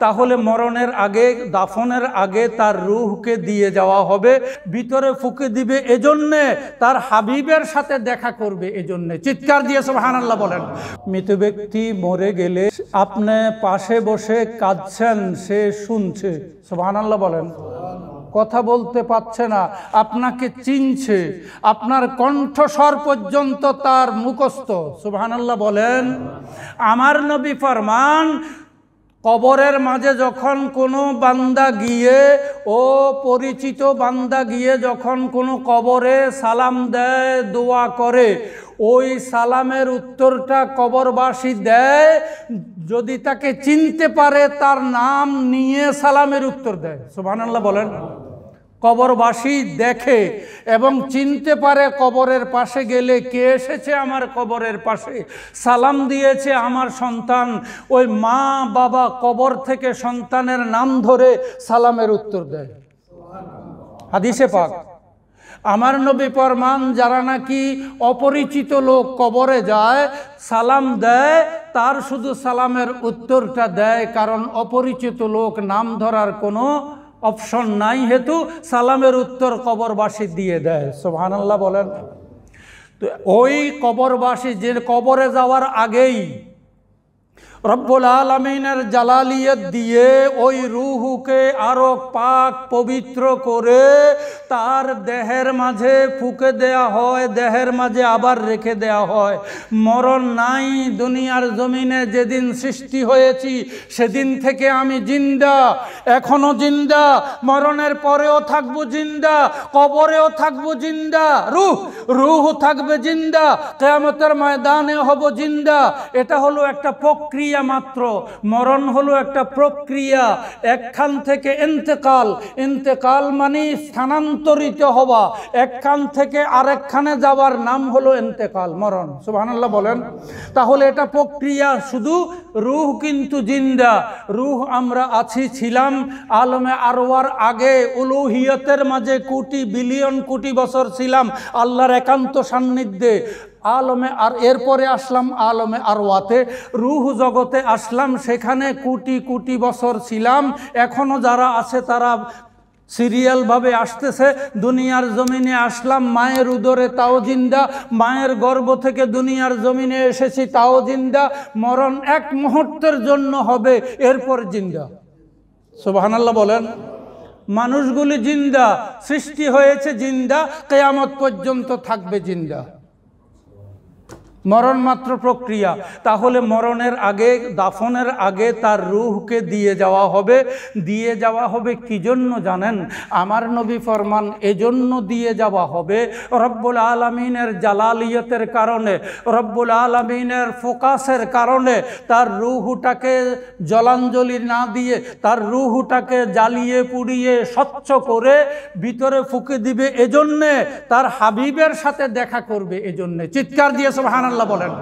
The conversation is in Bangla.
তাহলে মরণের আগে, দাফনের আগে তার রূহকে দিয়ে যাওয়া হবে, ভিতরে ফুঁকে দিবে এজন্যে, তার হাবিবের সাথে দেখা করবে এজন্যে। চিৎকার দিয়ে সুবহানাল্লাহ বলেন। মৃত ব্যক্তি মরে গেলে আপনি পাশে বসে কাঁদছেন, সে শুনছে, সুবহানাল্লাহ বলেন। কথা বলতে পারছে না, আপনাকে চিনছে, আপনার কণ্ঠস্বর পর্যন্ত তার মুখস্থ, সুবহানাল্লাহ বলেন। আমার নবী ফরমান, কবরের মাঝে যখন কোনো বান্দা গিয়ে, ও পরিচিত বান্দা গিয়ে যখন কোনো কবরে সালাম দেয়, দোয়া করে, ওই সালামের উত্তরটা কবরবাসী দেয় যদি তাকে চিনতে পারে, তার নাম নিয়ে সালামের উত্তর দেয়, সুবহানাল্লাহ বলেন। কবরবাসী দেখে এবং চিনতে পারে, কবরের পাশে গেলে কে এসেছে আমার কবরের পাশে, সালাম দিয়েছে আমার সন্তান। ওই মা বাবা কবর থেকে সন্তানের নাম ধরে সালামের উত্তর দেয়, হাদিসে পাক। আমার নবী ফরমান, যারা নাকি অপরিচিত লোক কবরে যায়, সালাম দেয়, তার শুধু সালামের উত্তরটা দেয়, কারণ অপরিচিত লোক নাম ধরার কোনো অপশন নাই হেতু সালামের উত্তর কবরবাসী দিয়ে দেয়, সুবহানাল্লাহ বলেন। তো ওই কবরবাসী যে কবরে যাওয়ার আগেই রব্বুল আলামিনের জালালিয়ত দিয়ে ওই রূহকে আরো পাক পবিত্র করে তার দেহের মাঝে ফুঁকে দেয়া হয়, দেহের মাঝে আবার রেখে দেয়া হয়। মরণ নাই দুনিয়ার জমিনে, যেদিন সৃষ্টি হয়েছি সেদিন থেকে আমি জিন্দা, এখনো জিন্দা, মরণের পরেও থাকবো জিন্দা, কবরেও থাকবো জিন্দা, রূহ থাকবে জিন্দা, কিয়ামতের ময়দানে হব জিন্দা। এটা হলো একটা প্রক্রিয়া মাত্র। মরণ হলো একটা প্রক্রিয়া, একখান থেকে ইন্তেকাল, ইন্তেকাল মানে স্থানান্তরিত হওয়া, একখান থেকে আরেকখানে যাওয়ার নাম হলো ইন্তেকাল, মরণ, সুবহানাল্লাহ বলেন। তাহলে এটা প্রক্রিয়া, শুধু রূহ কিন্তু জিন্দা। রূহ আমরা আছি, ছিলাম আলমে আরওয়ার আগে, উলুহিয়তের মাঝে কোটি বিলিয়ন কোটি বছর ছিলাম আল্লাহর একান্ত সান্নিধ্যে আলমে, আর এরপরে আসলাম আলমে আরওয়াতে, রূহ জগতে আসলাম, সেখানে কোটি কোটি বছর ছিলাম। এখনো যারা আছে তারা সিরিয়ালভাবে আসতেছে। দুনিয়ার জমিনে আসলাম মায়ের উদরে, তাও জিন্দা, মায়ের গর্ভ থেকে দুনিয়ার জমিনে এসেছি, তাও জিন্দা। মরণ এক মুহূর্তের জন্য হবে, এরপর জিন্দা, সুবহানাল্লাহ বলেন। মানুষগুলি জিন্দা, সৃষ্টি হয়েছে জিন্দা, কিয়ামত পর্যন্ত থাকবে জিন্দা। মরণ মাত্র প্রক্রিয়া। তাহলে মরণের আগে, দাফনের আগে তার রূহকে দিয়ে যাওয়া হবে। দিয়ে যাওয়া হবে কি জন্য জানেন? আমার নবী ফরমান, এজন্য দিয়ে যাওয়া হবে রব্বুল আলামিনের জালালিয়তের কারণে, রব্বুল আলামিনের ফোকাসের কারণে। তার রূহটাকে জলাঞ্জলি না দিয়ে, তার রূহটাকে জ্বালিয়ে পুড়িয়ে স্বচ্ছ করে ভিতরে ফুঁকে দিবে এজন্যে, তার হাবিবের সাথে দেখা করবে এজন্যে। চিৎকার দিয়ে সুবহানাল্লাহ বলেন।